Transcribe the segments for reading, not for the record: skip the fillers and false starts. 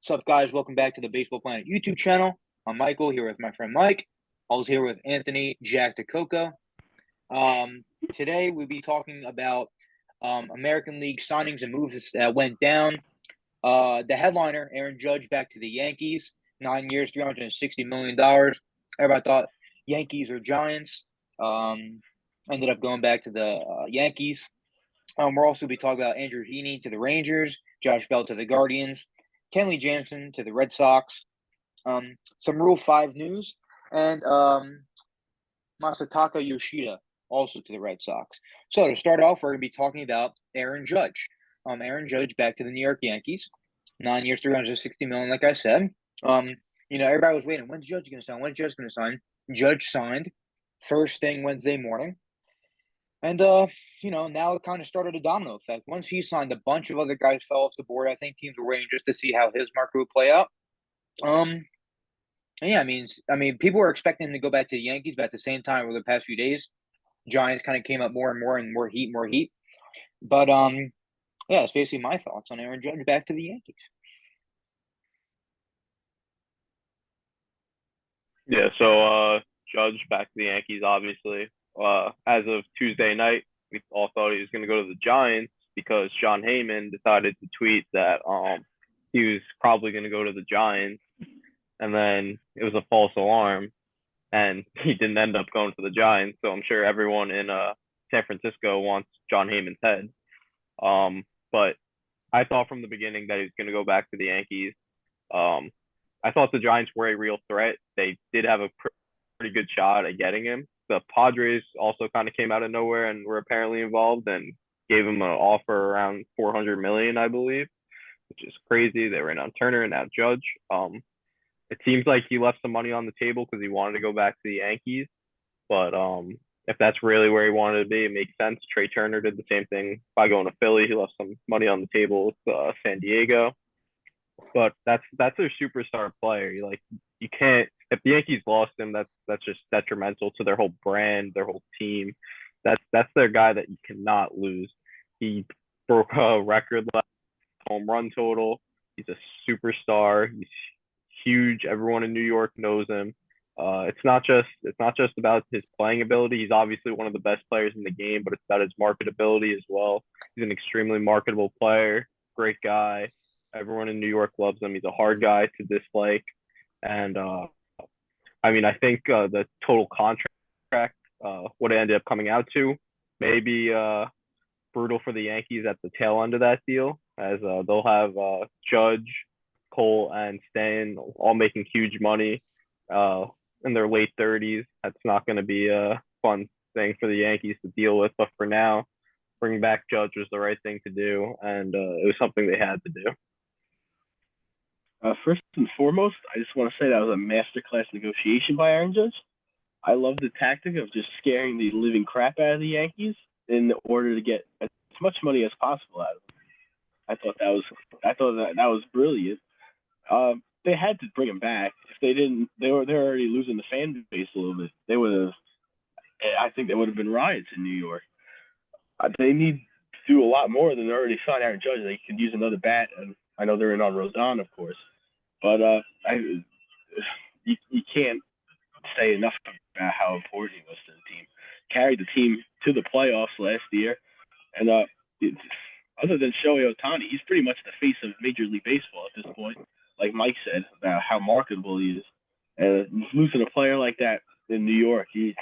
What's up, guys? Welcome back to the Baseball Planet YouTube channel. I'm Michael here with my friend Mike. I was here with Anthony Jack DeCoco. Today we'll be talking about American League signings and moves that went down. The headliner, Aaron Judge, back to the Yankees. 9 years, $360 million. Everybody thought Yankees or Giants. Ended up going back to the Yankees. We'll also be talking about Andrew Heaney to the Rangers, Josh Bell to the Guardians, Kenley Jansen to the Red Sox, some Rule 5 news, and Masataka Yoshida also to the Red Sox. So to start off, we're going to be talking about Aaron Judge. Aaron Judge back to the New York Yankees. 9 years, $360 million, like I said. Everybody was waiting. When's Judge going to sign? When's Judge going to sign? Judge signed first thing Wednesday morning. And now it kind of started a domino effect. Once he signed, a bunch of other guys fell off the board. I think teams were waiting just to see how his market would play out. Yeah, people were expecting him to go back to the Yankees, but at the same time, over the past few days, Giants kind of came up more and more and more heat. But yeah, it's basically my thoughts on Aaron Judge back to the Yankees. Yeah, so Judge back to the Yankees, obviously. As of Tuesday night, we all thought he was going to go to the Giants because John Heyman decided to tweet that he was probably going to go to the Giants, and then it was a false alarm, and he didn't end up going to the Giants. So I'm sure everyone in San Francisco wants John Heyman's head. But I thought from the beginning that he was going to go back to the Yankees. I thought the Giants were a real threat. They did have a pretty good shot at getting him. The Padres also kind of came out of nowhere and were apparently involved and gave him an offer around 400 million, I believe, which is crazy. They ran on Turner and now Judge. It seems like he left some money on the table because he wanted to go back to the Yankees. But if that's really where he wanted to be, it makes sense. Trey Turner did the same thing by going to Philly. He left some money on the table with San Diego. But that's their superstar player. You can't, if the Yankees lost him, that's just detrimental to their whole brand, their whole team. That's their guy that you cannot lose. He broke a record home run total. He's a superstar. He's huge. Everyone in New York knows him. It's not just about his playing ability. He's obviously one of the best players in the game, but it's about his marketability as well. He's an extremely marketable player, great guy. Everyone in New York loves him. He's a hard guy to dislike, and I think the total contract, what it ended up coming out to, maybe brutal for the Yankees at the tail end of that deal, as they'll have Judge, Cole, and Stan all making huge money in their late 30s. That's not going to be a fun thing for the Yankees to deal with. But for now, bringing back Judge was the right thing to do, and it was something they had to do. First and foremost, I just want to say that was a masterclass negotiation by Aaron Judge. I love the tactic of just scaring the living crap out of the Yankees in order to get as much money as possible out of them. I thought that was brilliant. They had to bring him back. If they didn't, they're already losing the fan base a little bit. They would have. I think there would have been riots in New York. They need to do a lot more than already signed Aaron Judge. They could use another bat, and I know they're in on Rodon, of course, but you can't say enough about how important he was to the team. Carried the team to the playoffs last year, and other than Shohei Ohtani, he's pretty much the face of Major League Baseball at this point. Like Mike said about how marketable he is, and losing a player like that in New York, you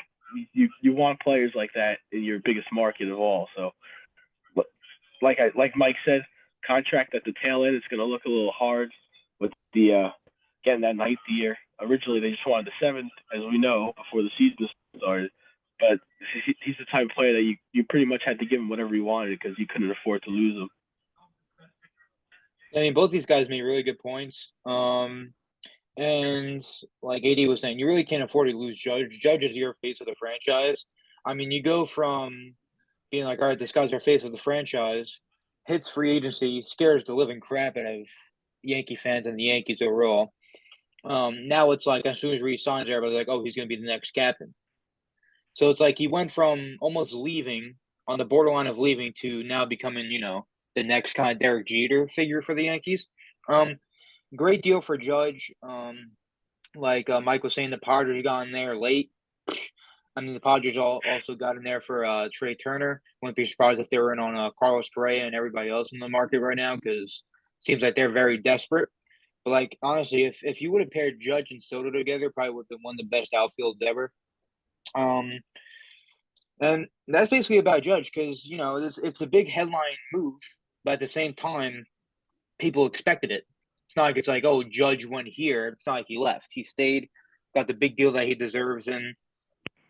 want players like that in your biggest market of all. So, like Mike said, contract at the tail end is going to look a little hard with the getting that ninth year. Originally, they just wanted the seventh, as we know, before the season started. But he's the type of player that you pretty much had to give him whatever he wanted because you couldn't afford to lose him. Both these guys made really good points. And like AD was saying, you really can't afford to lose Judge. Judge is your face of the franchise. You go from being like, all right, this guy's our face of the franchise, hits free agency, scares the living crap out of Yankee fans and the Yankees overall. Now it's like as soon as he signs, everybody's like, oh, he's going to be the next captain. So it's like he went from almost leaving on the borderline of leaving to now becoming, the next kind of Derek Jeter figure for the Yankees. great deal for Judge. Like Mike was saying, the Padres got in there late. I mean, the Padres also got in there for Trey Turner. Wouldn't be surprised if they were in on Carlos Correa and everybody else in the market right now because it seems like they're very desperate. But like honestly, if you would have paired Judge and Soto together, probably would have been one of the best outfields ever. Um, and that's basically about Judge because it's a big headline move, but at the same time, people expected it. It's not like it's like, oh, Judge went here. It's not like he left. He stayed, got the big deal that he deserves, and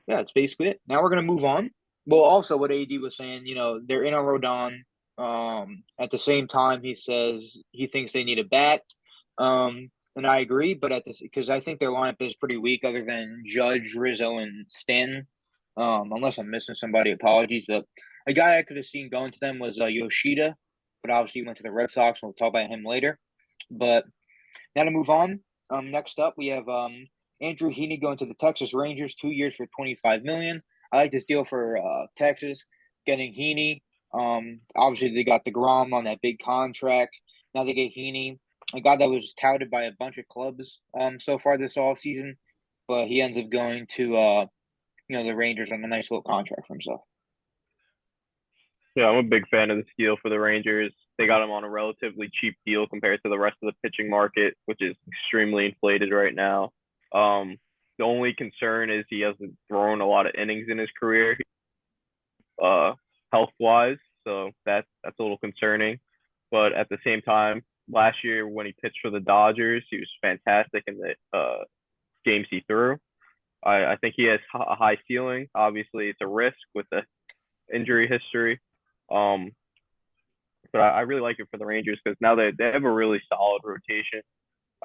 yeah, that's basically it. Now we're gonna move on. Well, also what AD was saying, they're in on Rodon. At the same time, he says he thinks they need a bat. And I agree, but at this because I think their lineup is pretty weak, other than Judge, Rizzo, and Stanton. Unless I'm missing somebody, apologies. But a guy I could have seen going to them was Yoshida, but obviously he went to the Red Sox. We'll talk about him later. But now to move on. Next up we have Andrew Heaney going to the Texas Rangers, 2 years for $25 million. I like this deal for Texas, getting Heaney. Obviously they got the Grom on that big contract. Now they get Heaney, a guy that was touted by a bunch of clubs so far this offseason, but he ends up going to the Rangers on a nice little contract for himself. Yeah, I'm a big fan of this deal for the Rangers. They got him on a relatively cheap deal compared to the rest of the pitching market, which is extremely inflated right now. The only concern is he hasn't thrown a lot of innings in his career, health wise, so that's a little concerning. But at the same time, last year when he pitched for the Dodgers, he was fantastic in the games he threw. I think he has a high ceiling. Obviously, it's a risk with the injury history. Um, but I really like it for the Rangers because now they have a really solid rotation.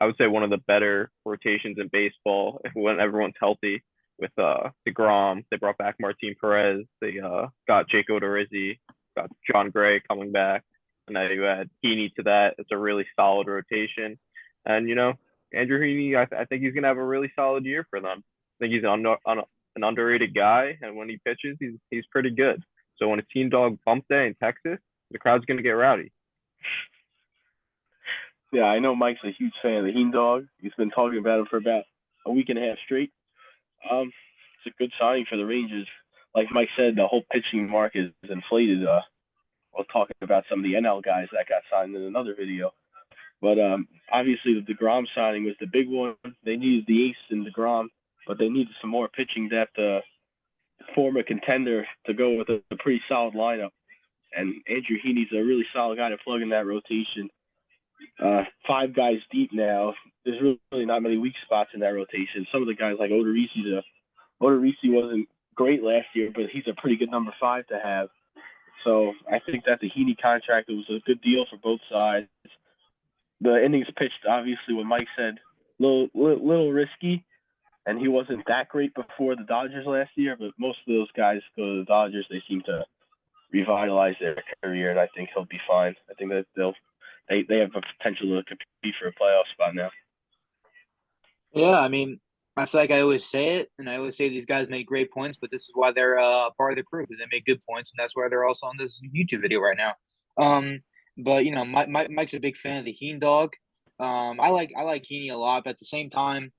I would say one of the better rotations in baseball when everyone's healthy. With DeGrom, they brought back Martin Perez. They got Jake Odorizzi, got John Gray coming back, and now you add Heaney to that. It's a really solid rotation, and Andrew Heaney, I think he's gonna have a really solid year for them. I think he's an underrated guy, and when he pitches, he's pretty good. So when it's Teen Dog Bump Day in Texas, the crowd's gonna get rowdy. Yeah, I know Mike's a huge fan of the Heen Dog. He's been talking about him for about a week and a half straight. It's a good signing for the Rangers. Like Mike said, the whole pitching market is inflated. We'll talk about some of the NL guys that got signed in another video. But obviously, the DeGrom signing was the big one. They needed the ace in DeGrom, but they needed some more pitching depth to form a contender to go with a pretty solid lineup. And Andrew Heaney's a really solid guy to plug in that rotation. 5 guys deep now. There's really not many weak spots in that rotation. Some of the guys like Odorizzi wasn't great last year, but he's a pretty good number 5 to have. So I think that the Heaney contract was a good deal for both sides. The innings pitched, obviously, what Mike said, little risky, and he wasn't that great before the Dodgers last year. But most of those guys go to the Dodgers, they seem to revitalize their career, and I think he'll be fine. I think that they have a potential to compete for a playoff spot now. Yeah, I mean, I feel like I always say it, and I always say these guys make great points, but this is why they're part of the crew because they make good points, and that's why they're also on this YouTube video right now. But Mike's a big fan of the Heen Dog. I like Heaney a lot, but at the same time,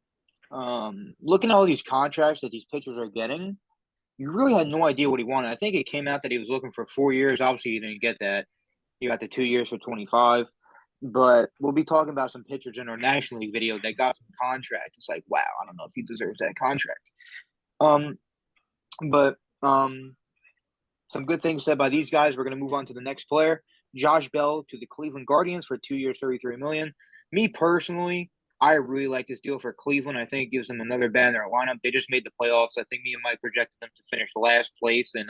looking at all these contracts that these pitchers are getting, you really had no idea what he wanted. I think it came out that he was looking for 4 years. Obviously, he didn't get that. He got the 2 years for 25. But we'll be talking about some pitchers in our National League video that got some contract. It's like, wow, I don't know if he deserves that contract. Um, but some good things said by these guys. We're going to move on to the next player, Josh Bell to the Cleveland Guardians for 2 years, $33 million. Me personally, I really like this deal for Cleveland. I think it gives them another bat in their lineup. They just made the playoffs. I think me and Mike projected them to finish last place in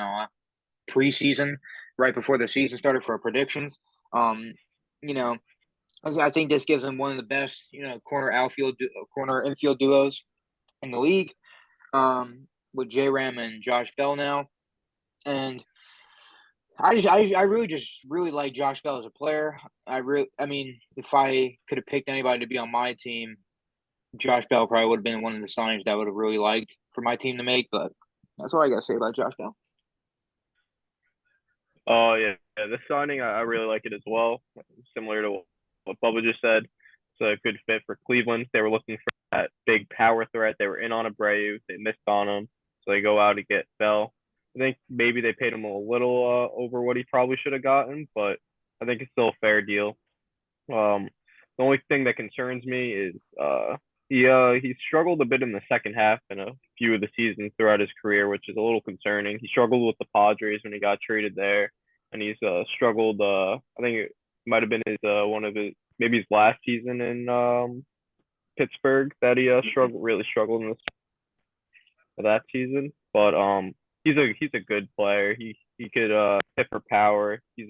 preseason, right before the season started for our predictions. Um, you know, I think this gives them one of the best, corner infield duos in the league, with J Ram and Josh Bell now. And I really just really like Josh Bell as a player. I mean, if I could have picked anybody to be on my team, Josh Bell probably would have been one of the signings that I would have really liked for my team to make. But that's all I got to say about Josh Bell. Oh yeah, this signing I really like it as well. Similar to what Bubba just said. It's a good fit for Cleveland. They were looking for that big power threat. They were in on Abreu. They missed on him. So they go out and get Bell. I think maybe they paid him a little over what he probably should have gotten, but I think it's still a fair deal. Um, the only thing that concerns me is he struggled a bit in the second half in a few of the seasons throughout his career, which is a little concerning. He struggled with the Padres when he got traded there, and he's struggled. I think it might have been his one of his maybe his last season in Pittsburgh that he really struggled in that season. But he's a good player. He could hit for power. He's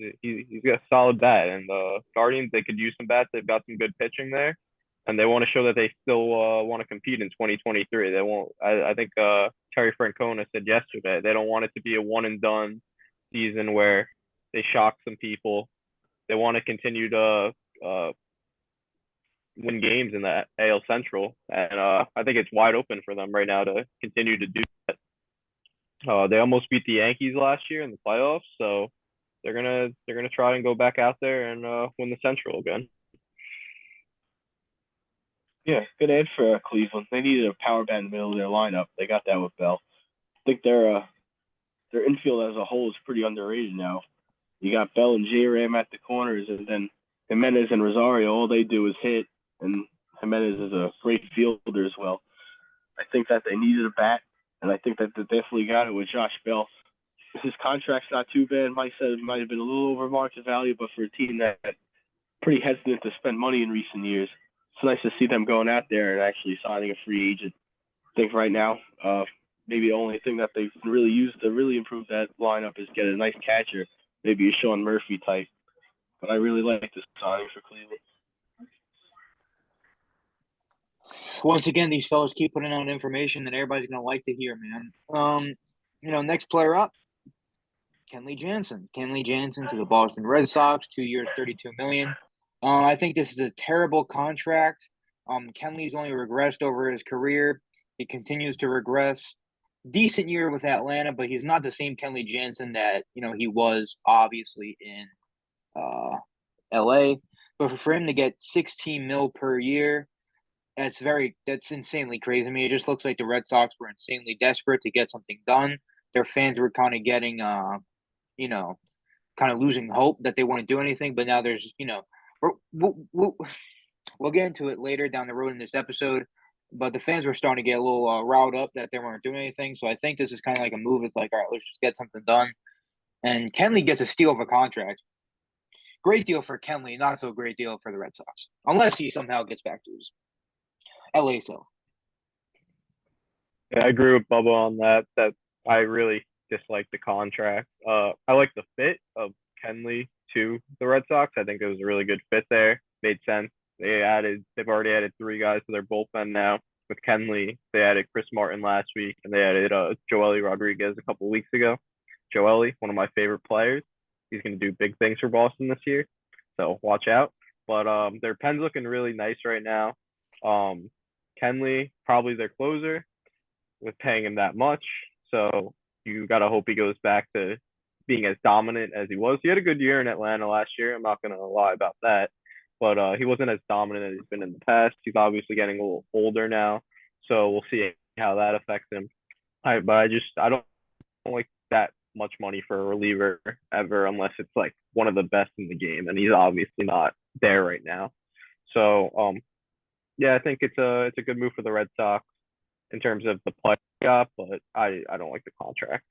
got a solid bat, and the Guardians they could use some bats. They've got some good pitching there, and they want to show that they still want to compete in 2023. They won't. I think Terry Francona said yesterday they don't want it to be a one and done season where they shock some people. They want to continue to win games in the AL Central, and I think it's wide open for them right now to continue to do that. They almost beat the Yankees last year in the playoffs, so they're gonna try and go back out there and win the Central again. Yeah, good ad for Cleveland. They needed a power bat in the middle of their lineup. They got that with Bell. I think their infield as a whole is pretty underrated now. You got Bell and J Ram at the corners, and then Jimenez and Rosario. All they do is hit, and Jimenez is a great fielder as well. I think that they needed a bat, and I think that they definitely got it with Josh Bell. His contract's not too bad. Mike said it might have been a little over market value, but for a team that pretty hesitant to spend money in recent years, it's nice to see them going out there and actually signing a free agent. I think right now, maybe the only thing that they can really use to really improve that lineup is get a nice catcher, maybe a Sean Murphy type. But I really like this signing for Cleveland. Once again, these fellas keep putting out information that everybody's gonna like to hear, man. Next player up, Kenley Jansen. Kenley Jansen to the Boston Red Sox, 2 years, $32 million. I think this is a terrible contract. Kenley's only regressed over his career. He continues to regress. Decent year with Atlanta, but he's not the same Kenley Jansen that he was obviously in LA. But for him to get 16 mil per year, that's insanely crazy. I mean, it just looks like the Red Sox were insanely desperate to get something done. Their fans were kind of getting kind of losing hope that they wouldn't do anything. But now there's we'll get into it later down the road in this episode. But the fans were starting to get a little riled up that they weren't doing anything. So I think this is kind of like a move. It's like, all right, let's just get something done. And Kenley gets a steal of a contract. Great deal for Kenley, not so great deal for the Red Sox, unless he somehow gets back to his LA self. Yeah, I agree with Bubba on that. That I really dislike the contract. I like the fit of Kenley to the Red Sox. I think it was a really good fit there. Made sense. They've already added 3 guys to their bullpen now. With Kenley, they added Chris Martin last week, and they added Joely Rodriguez a couple weeks ago. Joely, one of my favorite players. He's going to do big things for Boston this year, so watch out. But their pen's looking really nice right now. Kenley, probably their closer, with paying him that much. So you got to hope he goes back to being as dominant as he was. He had a good year in Atlanta last year. I'm not going to lie about that. But he wasn't as dominant as he's been in the past. He's obviously getting a little older now. So we'll see how that affects him. I don't like that much money for a reliever ever unless it's like one of the best in the game. And he's obviously not there right now. So yeah, I think it's a good move for the Red Sox in terms of the play got, but I don't like the contract.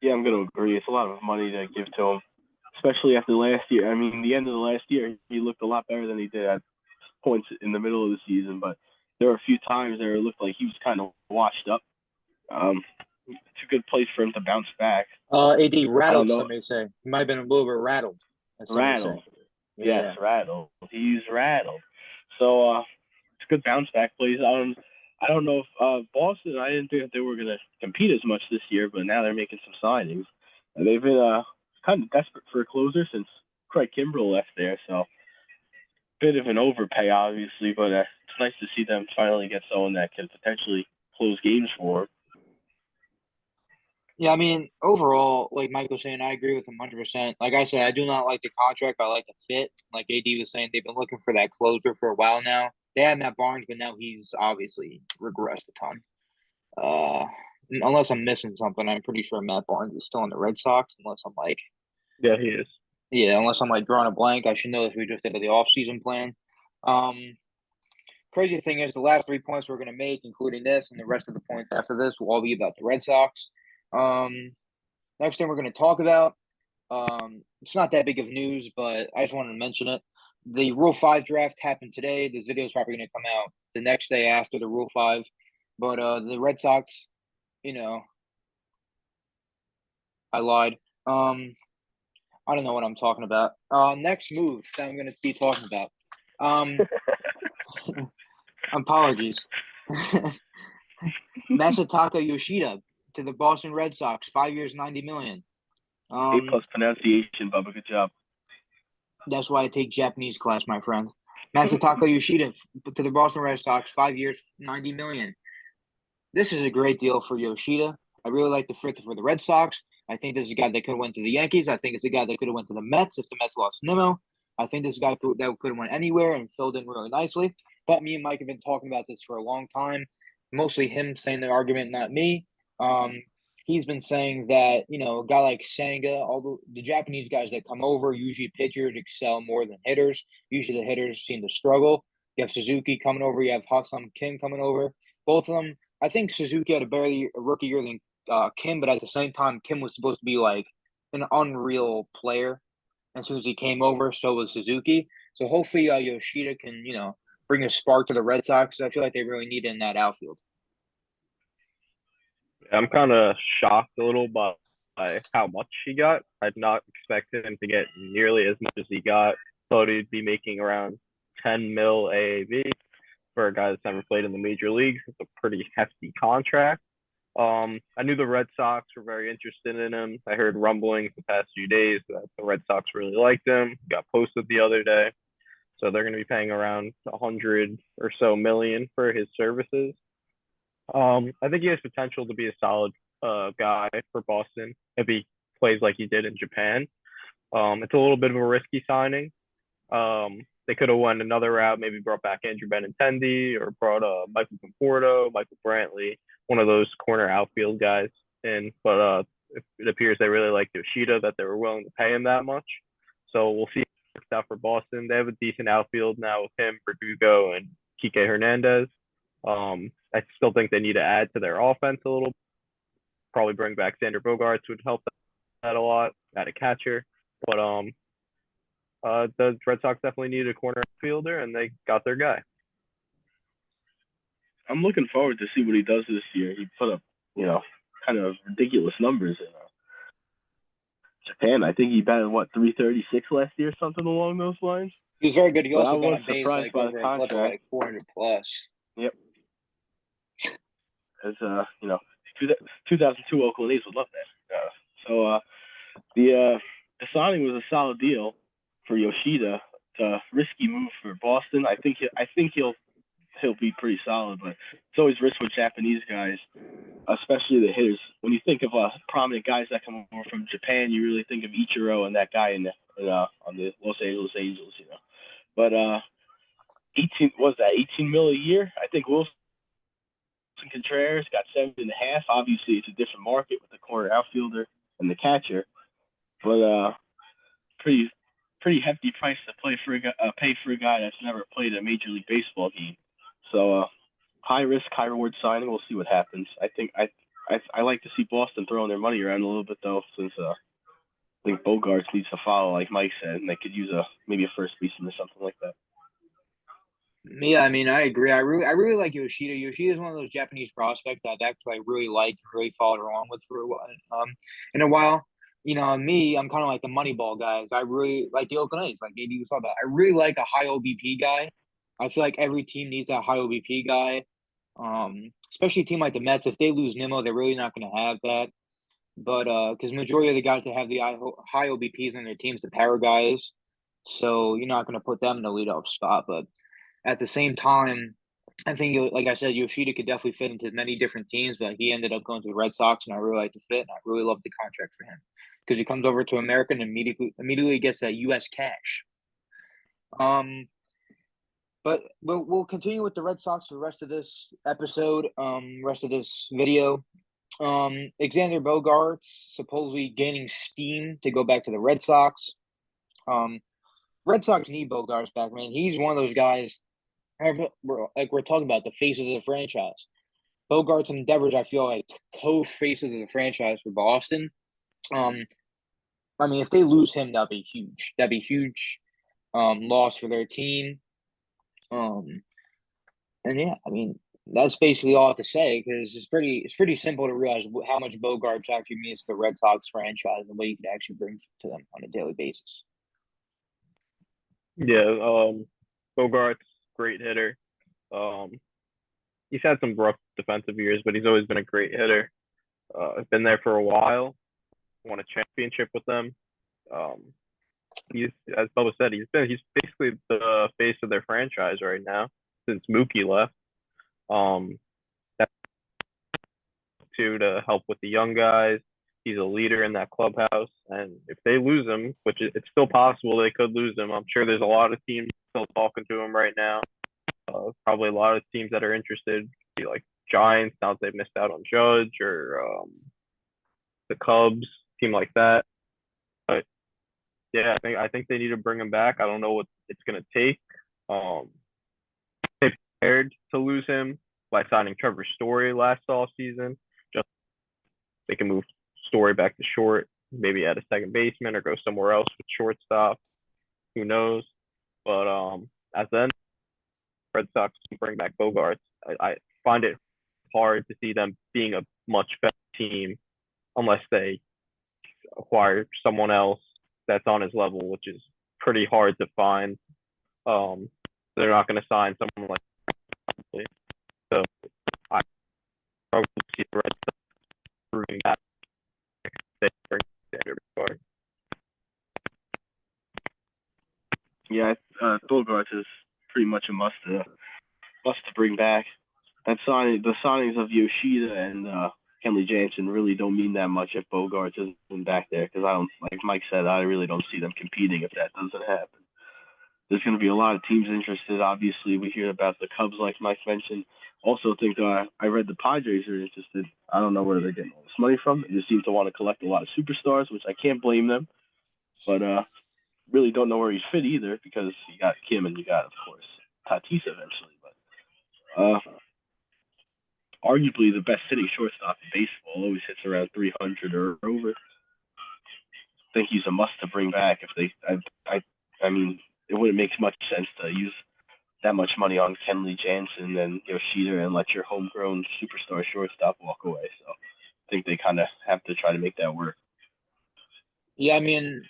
Yeah, I'm going to agree. It's a lot of money to give to him, especially after last year. I mean, the end of the last year, he looked a lot better than he did at points in the middle of the season, but there were a few times there it looked like he was kind of washed up. It's a good place for him to bounce back. AD rattled, some may say. He might have been a little bit rattled. Rattled. Yeah. Yes, rattled. He's rattled. So it's a good bounce back plays. I don't know if Boston, I didn't think that they were going to compete as much this year, but now they're making some signings. And they've been kind of desperate for a closer since Craig Kimbrell left there. So bit of an overpay, obviously, but it's nice to see them finally get someone that can potentially close games for them. Yeah, I mean, overall, like Mike was saying, I agree with him 100%. Like I said, I do not like the contract, but I like the fit. Like AD was saying, they've been looking for that closer for a while now. They had Matt Barnes, but now he's obviously regressed a ton. Uh, unless I'm missing something, I'm pretty sure Matt Barnes is still in the Red Sox. Yeah, he is. Unless I'm like drawing a blank, I should know if we just did the off-season plan. Um, Crazy thing is, the last 3 points we're going to make, including this and the rest of the points after this, will all be about the Red Sox. Um, Next thing we're going to talk about, it's not that big of news, but I just wanted to mention it. The Rule 5 draft happened today. This video is probably going to come out the next day after the Rule 5. But the Red Sox, you know, I lied. I don't know what I'm talking about. Next move that I'm going to be talking about. Apologies. Masataka Yoshida to the Boston Red Sox, 5 years, $90 million. A+ pronunciation, Bubba. Good job. That's why I take Japanese class, my friend. Masataka Yoshida to the Boston Red Sox, 5 years, $90 million. This is a great deal for Yoshida. I really like the fit for the Red Sox. I think this is a guy that could have went to the Yankees. I think it's a guy that could have went to the Mets if the Mets lost Nimmo. I think this guy that could have went anywhere and filled in really nicely. But me and Mike have been talking about this for a long time. Mostly him saying the argument, not me. Um, he's been saying that a guy like Senga, all the Japanese guys that come over, usually pitchers excel more than hitters. Usually the hitters seem to struggle. You have Suzuki coming over. You have Ha-Seong Kim coming over. Both of them. I think Suzuki had a better rookie year than Kim, but at the same time, Kim was supposed to be like an unreal player. As soon as he came over, so was Suzuki. So hopefully Yoshida can, bring a spark to the Red Sox. I feel like they really need it in that outfield. I'm kind of shocked a little by how much he got. I'd not expected him to get nearly as much as he got. Thought he'd be making around 10 mil AAV for a guy that's never played in the major leagues. It's a pretty hefty contract. I knew the Red Sox were very interested in him. I heard rumblings the past few days that the Red Sox really liked him. He got posted the other day, so they're going to be paying around 100 or so million for his services. I think he has potential to be a solid guy for Boston if he plays like he did in Japan. It's a little bit of a risky signing. They could have went another route, maybe brought back Andrew Benintendi or brought Michael Conforto, Michael Brantley, one of those corner outfield guys in. But it appears they really like Yoshida, that they were willing to pay him that much. So we'll see if it works out for Boston. They have a decent outfield now with him, Verdugo, and Kike Hernandez. I still think they need to add to their offense a little. Probably bring back Xander Bogaerts would help that a lot. Add a catcher, but the Red Sox definitely needed a corner fielder, and they got their guy. I'm looking forward to see what he does this year. He put up, kind of ridiculous numbers in Japan. I think he batted 336 last year, something along those lines. He was very good. He But I also got was on base surprised like by over the a clip of contract. like 400 plus. Yep. As 2002 Oakland A's would love that. The signing was a solid deal for Yoshida. It's a risky move for Boston. I think he'll be pretty solid, but it's always risk with Japanese guys, especially the hitters. When you think of prominent guys that come over from Japan, you really think of Ichiro and that guy on the Los Angeles Angels, But 18 mil a year? I think Wilson Contreras got 7.5. Obviously, it's a different market with the corner outfielder and the catcher, but pretty hefty price to pay for a guy that's never played a Major League Baseball game. So high risk, high reward signing. We'll see what happens. I think I like to see Boston throwing their money around a little bit though, since I think Bogarts needs to follow, like Mike said, and they could use maybe a first baseman or something like that. Yeah, I mean, I agree. I really like Yoshida. Yoshida is one of those Japanese prospects that actually I really liked, really followed along with for a while. In a while, me, I'm kind of like the Moneyball guys. I really like the Oakland A's, like AD was talking about. I really like a high OBP guy. I feel like every team needs a high OBP guy. Especially a team like the Mets. If they lose Nimmo, they're really not going to have that. But because majority of the guys that have the high OBPs on their teams, the power guys. So you're not going to put them in the leadoff spot, but at the same time, I think, like I said, Yoshida could definitely fit into many different teams, but he ended up going to the Red Sox, and I really like the fit, and I really love the contract for him because he comes over to America and immediately gets that U.S. cash. Um, but we'll continue with the Red Sox for the rest of this episode, rest of this video. Xander Bogaerts supposedly gaining steam to go back to the Red Sox. Red Sox need Bogaerts back, man. He's one of those guys. We're talking about the faces of the franchise. Bogaerts and Devers, I feel like co-faces of the franchise for Boston. I mean, if they lose him, that'd be huge. That'd be huge loss for their team. And yeah, I mean, that's basically all I have to say because it's pretty simple to realize how much Bogaerts actually means to the Red Sox franchise and what he can actually bring to them on a daily basis. Yeah, Bogart's great hitter. Um, he's had some rough defensive years, but he's always been a great hitter. Been there for a while. Won a championship with them. Um, he's, as Bubba said, he's basically the face of their franchise right now since Mookie left. That's too to help with the young guys. He's a leader in that clubhouse, and if they lose him, which it's still possible they could lose him, I'm sure there's a lot of teams still talking to him right now. Probably a lot of teams that are interested, be like Giants now that they've missed out on Judge, or the Cubs, team like that. But yeah, I think they need to bring him back. I don't know what it's gonna take. They prepared to lose him by signing Trevor Story last off season. Just they can move Story back to short, maybe at a second baseman or go somewhere else with shortstop. Who knows? But at the end, Red Sox can bring back Bogarts. I find it hard to see them being a much better team unless they acquire someone else that's on his level, which is pretty hard to find. They're not going to sign someone like so. I probably see the Red Sox proving that they bring standard guard. Yeah, Bogarts is pretty much a must to bring back. The signings of Yoshida and Kenley Jansen really don't mean that much if Bogarts isn't back there because I don't, like Mike said, I really don't see them competing if that doesn't happen. There's going to be a lot of teams interested. Obviously, we hear about the Cubs, like Mike mentioned. Also, think I read the Padres are interested. I don't know where they're getting all this money from. They just seem to want to collect a lot of superstars, which I can't blame them. But really don't know where he's fit either because you got Kim and you got, of course, Tatis eventually. But arguably the best hitting shortstop in baseball, always hits around 300 or over. I think he's a must to bring back. If they, I mean, it wouldn't make much sense to use that much money on Kenley Jansen and Yoshida and let your homegrown superstar shortstop walk away. So I think they kind of have to try to make that work. Yeah, I mean,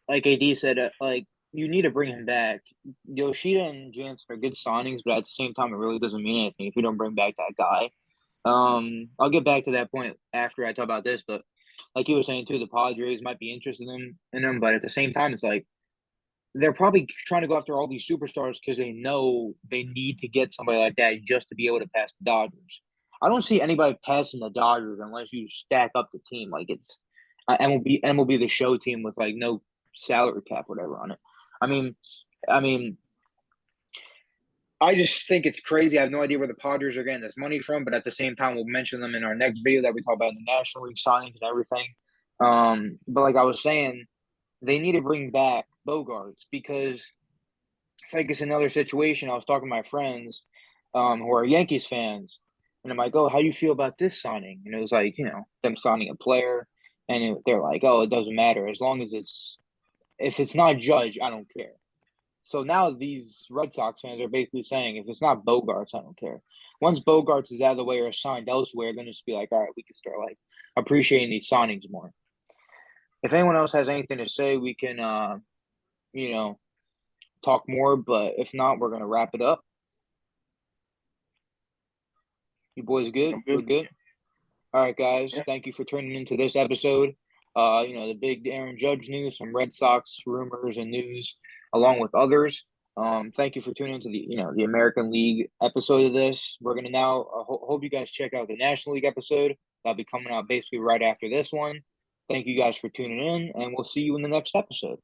like AD said, like you need to bring him back. Yoshida and Jansen are good signings, but at the same time, it really doesn't mean anything if you don't bring back that guy. I'll get back to that point after I talk about this, but like you were saying too, the Padres might be interested in him, but at the same time, it's like they're probably trying to go after all these superstars because they know they need to get somebody like that just to be able to pass the Dodgers. I don't see anybody passing the Dodgers unless you stack up the team like it's MLB the Show team with like no salary cap whatever on it. I mean, I mean, I just think it's crazy. I have no idea where the Padres are getting this money from, but at the same time, we'll mention them in our next video that we talk about in the National League signings and everything. But like I was saying, they need to bring back Bogarts because I think it's another situation. I was talking to my friends who are Yankees fans, and I'm like, "Oh, how do you feel about this signing?" And it was like, them signing a player, and they're like, "Oh, it doesn't matter as long as if it's not Judge, I don't care." So now these Red Sox fans are basically saying, if it's not Bogarts, I don't care. Once Bogarts is out of the way or signed elsewhere, then it's be like, all right, we can start like appreciating these signings more. If anyone else has anything to say, we can, you know, talk more. But if not, we're gonna wrap it up. You boys good? We're good. All right, guys. Yeah. Thank you for tuning into this episode. The big Aaron Judge news, some Red Sox rumors and news, along with others. Thank you for tuning into the American League episode of this. We're gonna now hope you guys check out the National League episode. That'll be coming out basically right after this one. Thank you guys for tuning in, and we'll see you in the next episode.